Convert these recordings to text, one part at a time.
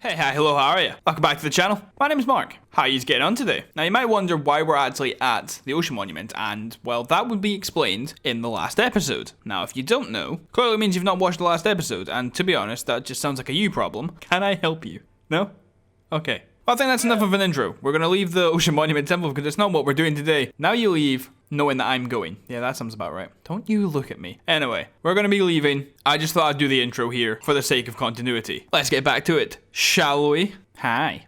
Hey, hi, hello, how are you? Welcome back to the channel. My name is Mark. How are you getting on today? Now, you might wonder why we're actually at the ocean monument, and, well, that would be explained in the last episode. Now, if you don't know, clearly means you've not watched the last episode, and to be honest, that just sounds like a you problem. Can I help you? No? Okay. Well, I think that's enough of an intro. We're gonna leave the ocean monument temple because it's not what we're doing today. Now you leave knowing that I'm going. Yeah, that sounds about right. Don't you look at me. Anyway, we're gonna be leaving. I just thought I'd do the intro here for the sake of continuity. Let's get back to it, shall we? Hi.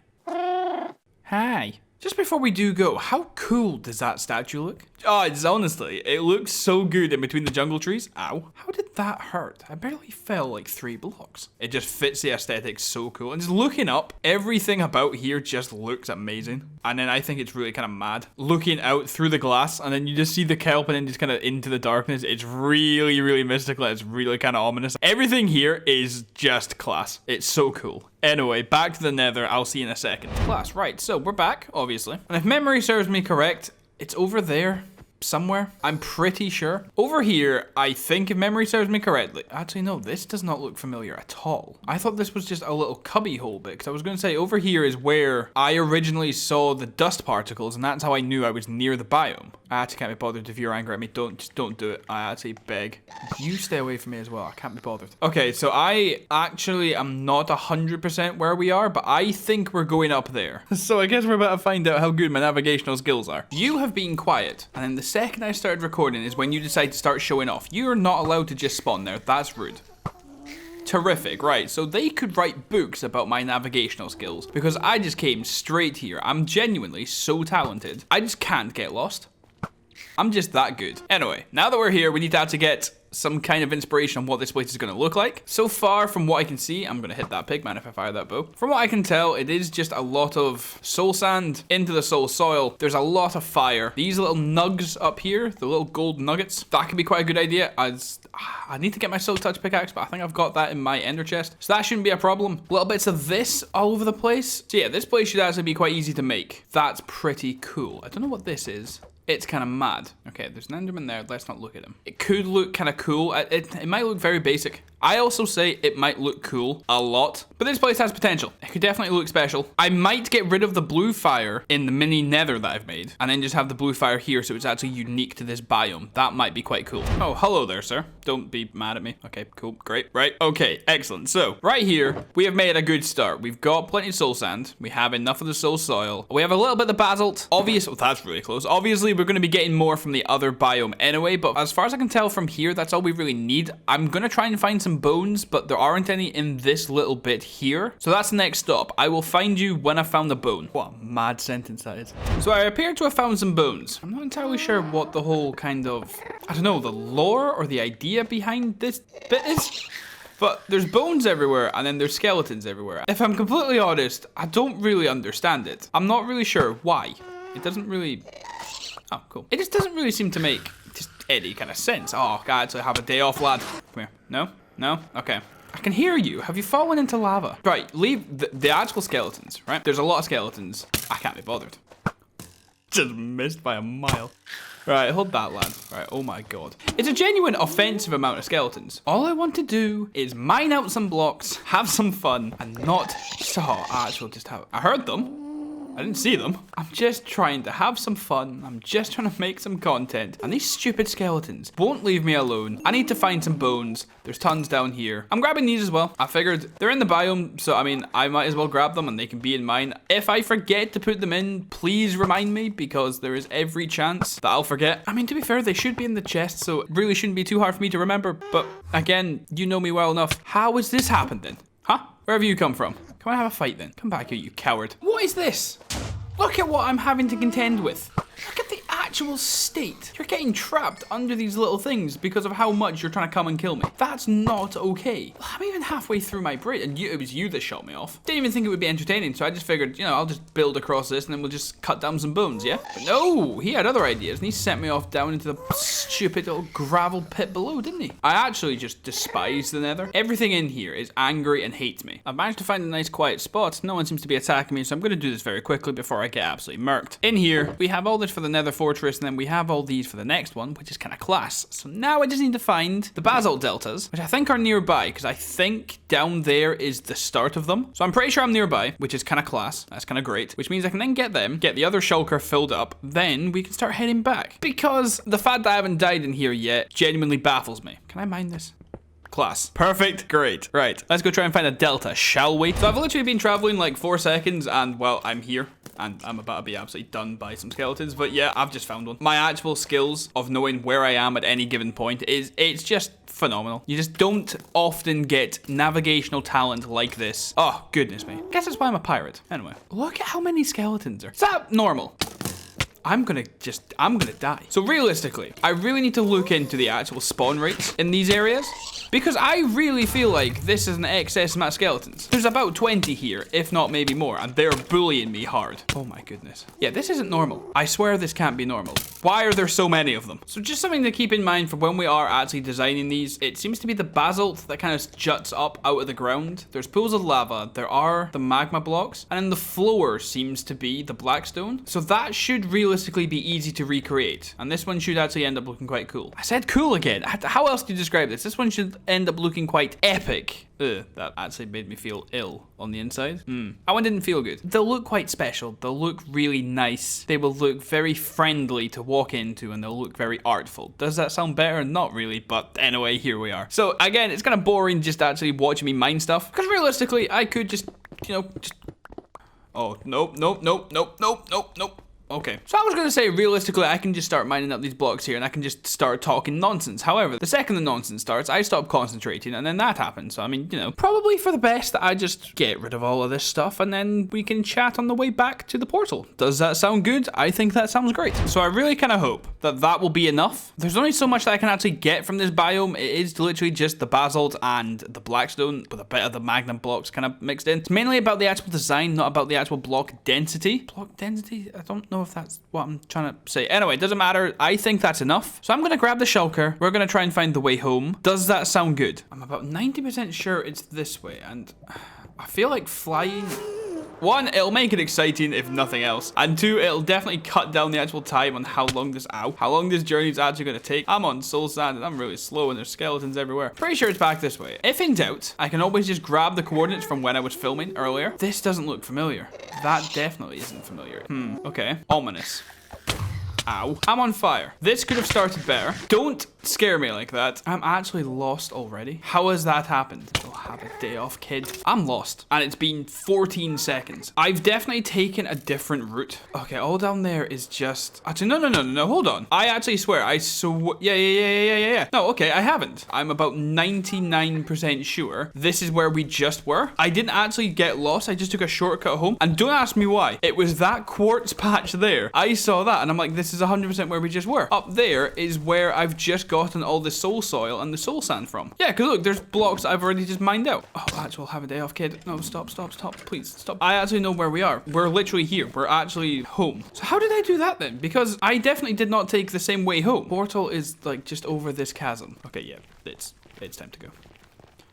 Hi. Just before we do go, how cool does that statue look? Oh, it's honestly, it looks so good in between the jungle trees. Ow. How did that hurt? I barely fell like 3 blocks. It just fits the aesthetic so cool. And just looking up, everything about here just looks amazing. And then I think it's really kind of mad. Looking out through the glass, and then you just see the kelp and then just kind of into the darkness. It's really, really mystical. It's really kind of ominous. Everything here is just class. It's so cool. Anyway, back to the Nether. I'll see you in a second. Class, right. So we're back, obviously. And if memory serves me correct, it's over there somewhere. I'm pretty sure. Over here, I think if memory serves me correctly. Actually, no, this does not look familiar at all. I thought this was just a little cubby hole bit, because I was going to say over here is where I originally saw the dust particles, and that's how I knew I was near the biome. I actually can't be bothered if you're angry at me. Just don't do it. I actually beg. You stay away from me as well. I can't be bothered. Okay, so I actually am not 100% where we are, but I think we're going up there. So I guess we're about to find out how good my navigational skills are. You have been quiet, and then the second I started recording is when you decide to start showing off. You're not allowed to just spawn there. That's rude. Terrific, right, so they could write books about my navigational skills because I just came straight here. I'm genuinely so talented. I just can't get lost. I'm just that good. Anyway, now that we're here, we need to actually get some kind of inspiration on what this place is going to look like. So far, from what I can see, I'm going to hit that pigman if I fire that bow. From what I can tell, it is just a lot of soul sand into the soul soil. There's a lot of fire. These little nugs up here, the little gold nuggets, that could be quite a good idea. I need to get my soul touch pickaxe, but I think I've got that in my ender chest. So that shouldn't be a problem. Little bits of this all over the place. So yeah, this place should actually be quite easy to make. That's pretty cool. I don't know what this is. It's kind of mad. Okay, there's an enderman there. Let's not look at him. It could look kind of cool. It might look very basic. I also say it might look cool a lot, but this place has potential. It could definitely look special. I might get rid of the blue fire in the mini nether that I've made and then just have the blue fire here so it's actually unique to this biome. That might be quite cool. Oh, hello there, sir. Don't be mad at me. Okay, cool, great, right? Okay, excellent. So right here, we have made a good start. We've got plenty of soul sand. We have enough of the soul soil. We have a little bit of basalt. Obvious, oh, that's really close. Obviously, we're going to be getting more from the other biome anyway, but as far as I can tell from here, that's all we really need. I'm going to try and find some bones, but there aren't any in this little bit here. So that's the next stop. I will find you when I found a bone. What a mad sentence that is. So I appear to have found some bones. I'm not entirely sure what the whole kind of, I don't know, the lore or the idea behind this bit is. But there's bones everywhere, and then there's skeletons everywhere. If I'm completely honest, I don't really understand it. I'm not really sure why. It doesn't really... Oh, cool. It just doesn't really seem to make just any kind of sense. Oh, God, so I have a day off, lad. Come here. No? No? Okay. I can hear you. Have you fallen into lava? Right, leave the actual skeletons, right? There's a lot of skeletons. I can't be bothered. Just missed by a mile. Right, hold that, lad. Right, oh my God. It's a genuine offensive amount of skeletons. All I want to do is mine out some blocks, have some fun, and not... Oh, actually, just have... I heard them. I didn't see them. I'm just trying to have some fun. I'm just trying to make some content. And these stupid skeletons won't leave me alone. I need to find some bones. There's tons down here. I'm grabbing these as well. I figured they're in the biome, so I mean, I might as well grab them and they can be in mine. If I forget to put them in, please remind me because there is every chance that I'll forget. I mean, to be fair, they should be in the chest, so it really shouldn't be too hard for me to remember. But again, you know me well enough. How has this happened then? Huh? Where have you come from? Come on, have a fight then. Come back here, you coward. What is this? Look at what I'm having to contend with. Look at the actual state. You're getting trapped under these little things because of how much you're trying to come and kill me. That's not okay. I'm even halfway through my bridge, and it was you that shot me off. Didn't even think it would be entertaining, so I just figured, you know, I'll just build across this and then we'll just cut down some bones, yeah? But no, he had other ideas, and he sent me off down into the stupid little gravel pit below, didn't he? I actually just despise the Nether. Everything in here is angry and hates me. I've managed to find a nice quiet spot. No one seems to be attacking me, so I'm going to do this very quickly before I get absolutely murked. In here, we have all this for the Nether Fortress, and then we have all these for the next one, which is kind of class. So now I just need to find the basalt deltas, which I think are nearby, because I think down there is the start of them. So I'm pretty sure I'm nearby, which is kind of class. That's kind of great, which means I can then get them, get the other shulker filled up, then we can start heading back. Because the fact that I haven't died in here yet genuinely baffles me. Can I mine this? Class. Perfect. Great. Right. Let's go try and find a delta, shall we? So I've literally been traveling like 4 seconds and, well, I'm here. And I'm about to be absolutely done by some skeletons. But yeah, I've just found one. My actual skills of knowing where I am at any given point it's just phenomenal. You just don't often get navigational talent like this. Oh, goodness me. Guess that's why I'm a pirate. Anyway, look at how many skeletons are. Is that normal? I'm gonna die. So realistically, I really need to look into the actual spawn rates in these areas, because I really feel like this is an excess amount of skeletons. There's about 20 here, if not maybe more, and they're bullying me hard. Oh my goodness. Yeah, this isn't normal. I swear this can't be normal. Why are there so many of them? So just something to keep in mind for when we are actually designing these, it seems to be the basalt that kind of juts up out of the ground. There's pools of lava, there are the magma blocks, and then the floor seems to be the blackstone. So that should realistically be easy to recreate, and this one should actually end up looking quite cool. I said cool again. How else do you describe this? This one should end up looking quite epic. Ugh, that actually made me feel ill on the inside. That one didn't feel good. They'll look quite special. They'll look really nice. They will look very friendly to walk into, and they'll look very artful. Does that sound better? Not really, but anyway, here we are. So again, it's kind of boring just actually watching me mine stuff, because realistically, I could just, oh, nope. Okay, so I was going to say, realistically, I can just start mining up these blocks here and I can just start talking nonsense. However, the second the nonsense starts, I stop concentrating and then that happens. So, I mean, probably for the best that I just get rid of all of this stuff and then we can chat on the way back to the portal. Does that sound good? I think that sounds great. So I really kind of hope that that will be enough. There's only so much that I can actually get from this biome. It is literally just the basalt and the blackstone with a bit of the magma blocks kind of mixed in. It's mainly about the actual design, not about the actual block density. Block density? I don't know if that's what I'm trying to say. Anyway, it doesn't matter. I think that's enough. So I'm going to grab the shulker. We're going to try and find the way home. Does that sound good? I'm about 90% sure it's this way, and I feel like flying... One, it'll make it exciting if nothing else. And two, it'll definitely cut down the actual time on how long this journey is actually going to take. I'm on soul sand and I'm really slow and there's skeletons everywhere. Pretty sure it's back this way. If in doubt, I can always just grab the coordinates from when I was filming earlier. This doesn't look familiar. That definitely isn't familiar. Okay. Ominous. Ow. I'm on fire. This could have started better. Don't scare me like that. I'm actually lost already. How has that happened? You'll have a day off, kid. I'm lost. And it's been 14 seconds. I've definitely taken a different route. Okay, all down there is just... Actually, no. Hold on. I actually swear. Yeah. No, okay, I haven't. I'm about 99% sure this is where we just were. I didn't actually get lost. I just took a shortcut home. And don't ask me why. It was that quartz patch there. I saw that and I'm like, this is 100% where we just were. Up there is where I've just gotten all the soul soil and the soul sand from. Yeah, because look, there's blocks that I've already just mined out. Oh, actually, have a day off, kid. No, stop. Please, stop. I actually know where we are. We're literally here. We're actually home. So how did I do that then? Because I definitely did not take the same way home. Portal is like just over this chasm. Okay, yeah, it's time to go.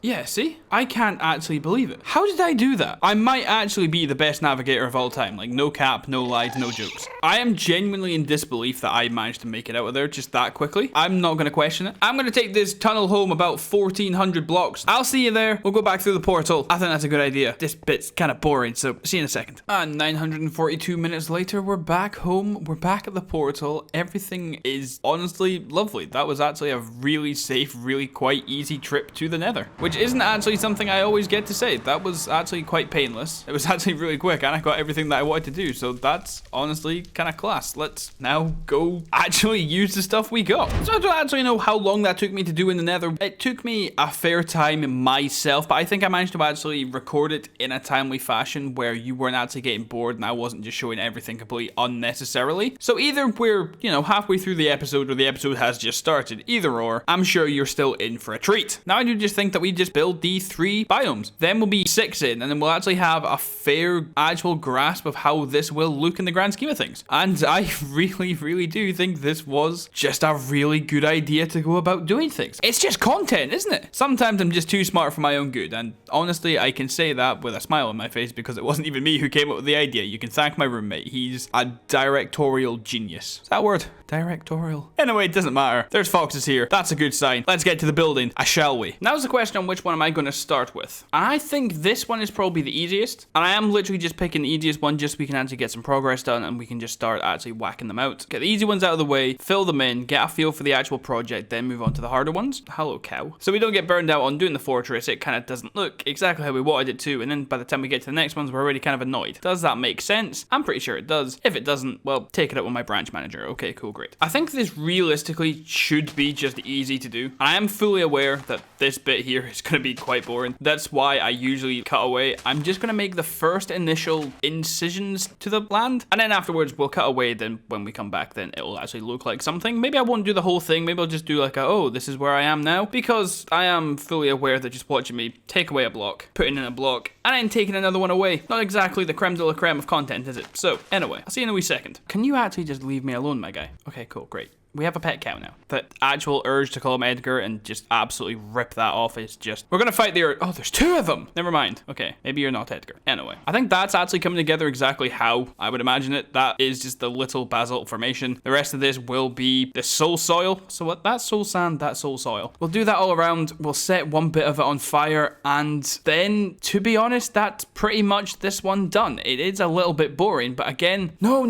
Yeah, see? I can't actually believe it. How did I do that? I might actually be the best navigator of all time. Like, no cap, no lies, no jokes. I am genuinely in disbelief that I managed to make it out of there just that quickly. I'm not going to question it. I'm going to take this tunnel home about 1,400 blocks. I'll see you there. We'll go back through the portal. I think that's a good idea. This bit's kind of boring, so see you in a second. And 942 minutes later, we're back home. We're back at the portal. Everything is honestly lovely. That was actually a really safe, really quite easy trip to the Nether, which isn't actually something I always get to say. That was actually quite painless. It was actually really quick and I got everything that I wanted to do. So that's honestly kind of class. Let's now go actually use the stuff we got. So I don't actually know how long that took me to do in the Nether. It took me a fair time myself, but I think I managed to actually record it in a timely fashion where you weren't actually getting bored and I wasn't just showing everything completely unnecessarily. So either we're, halfway through the episode or the episode has just started. Either or, I'm sure you're still in for a treat. Now I do just think that we just build the 3 biomes. Then we'll be 6 in, and then we'll actually have a fair actual grasp of how this will look in the grand scheme of things. And I really do think this was just a really good idea to go about doing things. It's just content, isn't it? Sometimes I'm just too smart for my own good, and honestly, I can say that with a smile on my face because it wasn't even me who came up with the idea. You can thank my roommate. He's a directorial genius. Is that a word? Directorial. Anyway, it doesn't matter. There's foxes here. That's a good sign. Let's get to the building, shall we? Now's the question on which one am I going to start with. I think this one is probably the easiest, and I am literally just picking the easiest one just so we can actually get some progress done and we can just start actually whacking them out. Get the easy ones out of the way, fill them in, get a feel for the actual project, then move on to the harder ones. Hello, cow. So we don't get burned out on doing the fortress. It kind of doesn't look exactly how we wanted it to, and then by the time we get to the next ones, we're already kind of annoyed. Does that make sense? I'm pretty sure it does. If it doesn't, well, take it up with my branch manager. Okay, cool, great. I think this realistically should be just easy to do. I am fully aware that this bit here is going to be quite boring. That's why I usually cut away. I'm just going to make the first initial incisions to the land, and then afterwards we'll cut away. Then when we come back, then it will actually look like something. Maybe I won't do the whole thing. Maybe I'll just do like a, oh, this is where I am now, because I am fully aware that just watching me take away a block, putting in a block, and then taking another one away, not exactly the creme de la creme of content, is it? So anyway, I'll see you in a wee second. Can you actually just leave me alone, my guy? Okay, cool, great. We have a pet cow now. The actual urge to call him Edgar and just absolutely rip that off is just... We're gonna fight the urge. Oh, there's 2 of them. Never mind. Okay, maybe you're not Edgar. Anyway, I think that's actually coming together exactly how I would imagine it. That is just the little basalt formation. The rest of this will be the soul soil. So what? That's soul sand, that's soul soil. We'll do that all around. We'll set one bit of it on fire. And then, to be honest, that's pretty much this one done. It is a little bit boring, but again... No.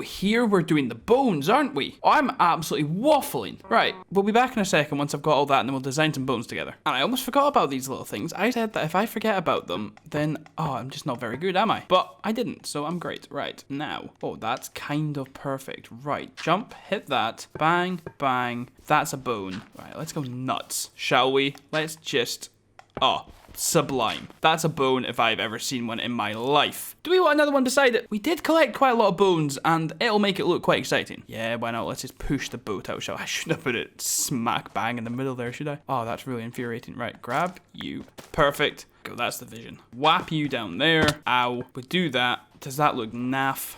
Here we're doing the bones, aren't we? Oh, I'm absolutely waffling. Right, we'll be back in a second once I've got all that, and then we'll design some bones together. And I almost forgot about these little things. I said that if I forget about them, then, oh, I'm just not very good, am I? But I didn't, so I'm great. Right, now. Oh, that's kind of perfect. Right, jump, hit that, bang, bang. That's a bone. Right, let's go nuts, shall we? Let's just... Oh, sublime. That's a bone if I've ever seen one in my life. Do we want another one beside it? We did collect quite a lot of bones, and it'll make it look quite exciting. Yeah, why not? Let's just push the boat out, shall I? Shouldn't have put it smack bang in the middle there, should I? Oh, that's really infuriating. Right, grab you. Perfect. Go, that's the vision. Whap you down there. Ow. We do that. Does that look naff?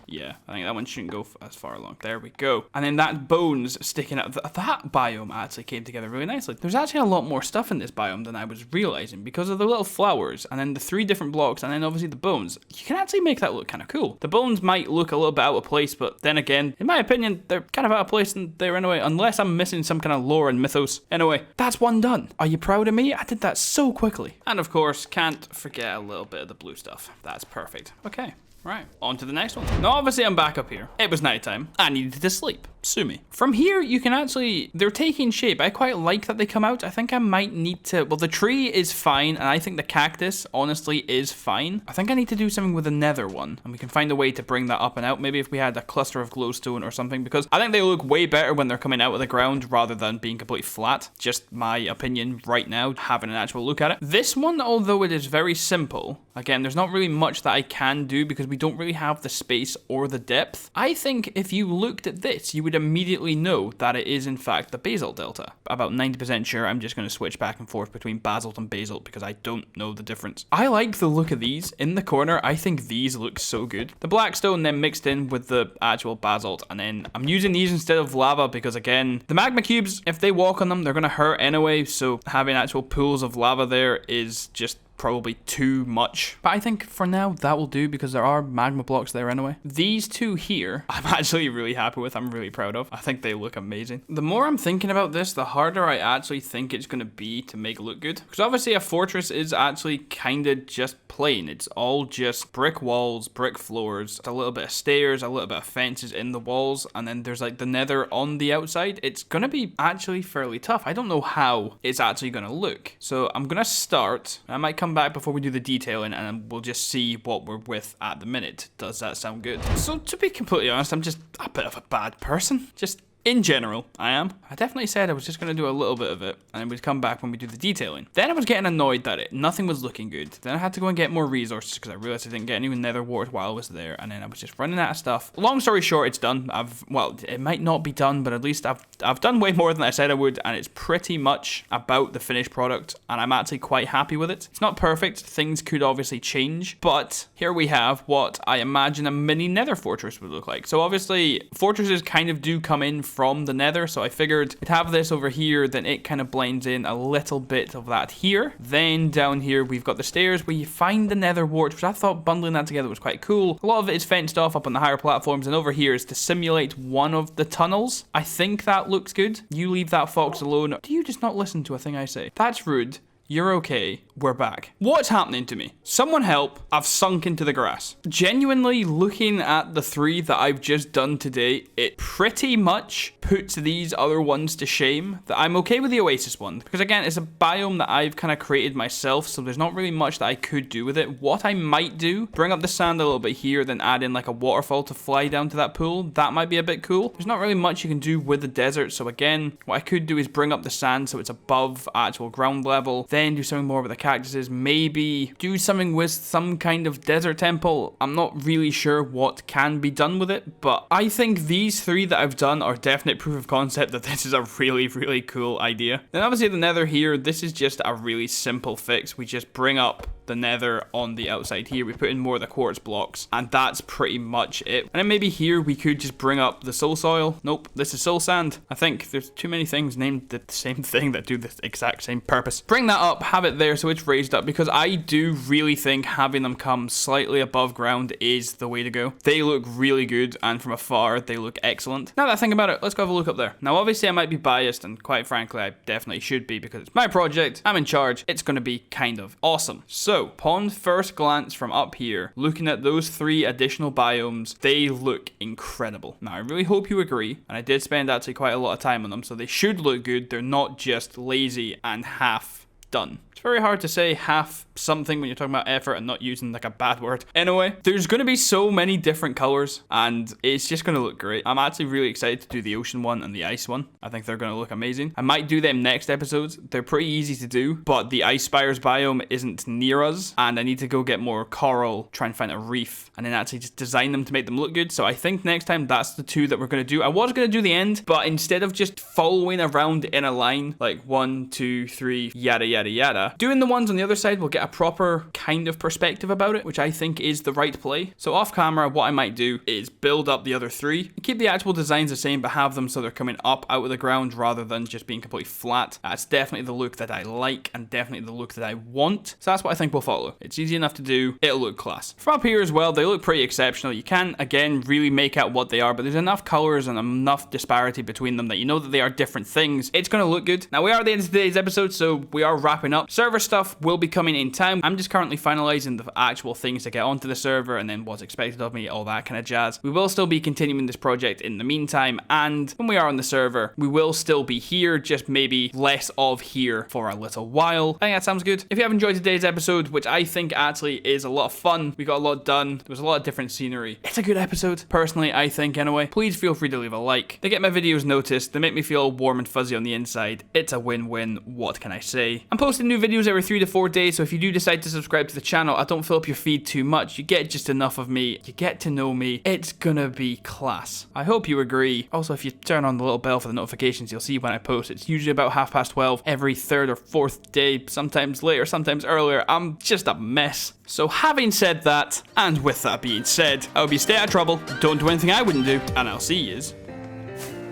Yeah, I think that one shouldn't go as far along. There we go. And then that bones sticking out, that biome actually came together really nicely. There's actually a lot more stuff in this biome than I was realizing because of the little flowers and then the 3 different blocks and then obviously the bones. You can actually make that look kind of cool. The bones might look a little bit out of place, but then again, in my opinion, they're kind of out of place in there anyway, unless I'm missing some kind of lore and mythos. Anyway, that's one done. Are you proud of me? I did that so quickly. And of course, can't forget a little bit of the blue stuff. That's perfect. Okay. Right, on to the next one. Now, obviously, I'm back up here. It was nighttime. I needed to sleep. Sue me. From here, you can actually... They're taking shape. I quite like that they come out. I think I might need to... Well, the tree is fine, and I think the cactus, honestly, is fine. I think I need to do something with the nether one, and we can find a way to bring that up and out. Maybe if we had a cluster of glowstone or something, because I think they look way better when they're coming out of the ground rather than being completely flat. Just my opinion right now, having an actual look at it. This one, although it is very simple, again, there's not really much that I can do because we don't really have the space or the depth. I think if you looked at this, you would immediately know that it is in fact the basalt delta. About 90% sure. I'm just going to switch back and forth between basalt and basalt because I don't know the difference. I like the look of these in the corner. I think these look so good. The black stone then mixed in with the actual basalt, and then I'm using these instead of lava because again, the magma cubes, if they walk on them, they're going to hurt anyway, so having actual pools of lava there is just probably too much. But I think for now that will do because there are magma blocks there anyway. These 2 here, I'm actually really happy with. I'm really proud of. I think they look amazing. The more I'm thinking about this, the harder I actually think it's going to be to make it look good. Because obviously a fortress is actually kind of just plain. It's all just brick walls, brick floors, a little bit of stairs, a little bit of fences in the walls, and then there's like the nether on the outside. It's going to be actually fairly tough. I don't know how it's actually going to look. So I'm going to start. I might come back before we do the detailing and we'll just see what we're with at the minute. Does that sound good? So to be completely honest, I'm just a bit of a bad person. Just In general, I am. I definitely said I was just going to do a little bit of it, and we'd come back when we do the detailing. Then I was getting annoyed that nothing was looking good. Then I had to go and get more resources because I realized I didn't get any nether wart while I was there, and then I was just running out of stuff. Long story short, it's done. Well, it might not be done, but at least I've done way more than I said I would, and it's pretty much about the finished product, and I'm actually quite happy with it. It's not perfect. Things could obviously change, but here we have what I imagine a mini nether fortress would look like. So obviously, fortresses kind of do come in from the nether, so I figured I'd have this over here, then it kind of blends in a little bit of that here. Then down here, we've got the stairs where you find the nether wart, which I thought bundling that together was quite cool. A lot of it is fenced off up on the higher platforms, and over here is to simulate one of the tunnels. I think that looks good. You leave that fox alone. Do you just not listen to a thing I say? That's rude. You're okay. We're back. What's happening to me? Someone help. I've sunk into the grass. Genuinely looking at the 3 that I've just done today, it pretty much puts these other ones to shame. That I'm okay with the Oasis one. Because again, it's a biome that I've kind of created myself, so there's not really much that I could do with it. What I might do, bring up the sand a little bit here, then add in like a waterfall to fly down to that pool. That might be a bit cool. There's not really much you can do with the desert, so again, what I could do is bring up the sand so it's above actual ground level. Then do something more with the cactuses, maybe do something with some kind of desert temple. I'm not really sure what can be done with it, but I think these 3 that I've done are definite proof of concept that this is a really, really cool idea. Then obviously the nether here, this is just a really simple fix. We just bring up the nether on the outside here. We put in more of the quartz blocks, and that's pretty much it. And then maybe here we could just bring up the soul soil. Nope, this is soul sand. I think there's too many things named the same thing that do the exact same purpose. Bring that up, have it there so it's raised up, because I do really think having them come slightly above ground is the way to go. They look really good, and from afar they look excellent. Now that I think about it, let's go have a look up there. Now obviously I might be biased, and quite frankly I definitely should be because it's my project, I'm in charge, it's going to be kind of awesome. So upon first glance from up here, looking at those 3 additional biomes, they look incredible. Now I really hope you agree, and I did spend actually quite a lot of time on them, so they should look good. They're not just lazy and half done. It's very hard to say half something when you're talking about effort and not using like a bad word. Anyway, there's going to be so many different colors, and it's just going to look great. I'm actually really excited to do the ocean one and the ice one. I think they're going to look amazing. I might do them next episodes. They're pretty easy to do, but the ice spires biome isn't near us, and I need to go get more coral, try and find a reef, and then actually just design them to make them look good. So I think next time that's the 2 that we're going to do. I was going to do the end, but instead of just following around in a line like 1, 2, 3, yada yada yada, doing the ones on the other side will get a proper kind of perspective about it, which I think is the right play. So off camera, what I might do is build up the other 3, keep the actual designs the same, but have them so they're coming up out of the ground rather than just being completely flat. That's definitely the look that I like, and definitely the look that I want. So that's what I think we'll follow. It's easy enough to do. It'll look class. From up here as well, they look pretty exceptional. You can't, again, really make out what they are, but there's enough colors and enough disparity between them that you know that they are different things. It's going to look good. Now, we are at the end of today's episode, so we are wrapping up. Server stuff will be coming in time. I'm just currently finalizing the actual things to get onto the server and then what's expected of me, all that kind of jazz. We will still be continuing this project in the meantime, and when we are on the server, we will still be here, just maybe less of here for a little while. I think that sounds good. If you have enjoyed today's episode, which I think actually is a lot of fun, we got a lot done, there was a lot of different scenery. It's a good episode, personally, I think anyway. Please feel free to leave a like. They get my videos noticed, they make me feel warm and fuzzy on the inside. It's a win-win, what can I say? I'm posting new videos every 3 to 4 days, so if you do decide to subscribe to the channel, I don't fill up your feed too much. You get just enough of me. You get to know me. It's gonna be class. I hope you agree. Also, if you turn on the little bell for the notifications, you'll see when I post. It's usually about 12:30 every 3rd or 4th day, sometimes later, sometimes earlier. I'm just a mess. So having said that, and with that being said, I hope you stay out of trouble, don't do anything I wouldn't do, and I'll see yous.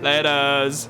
Laters.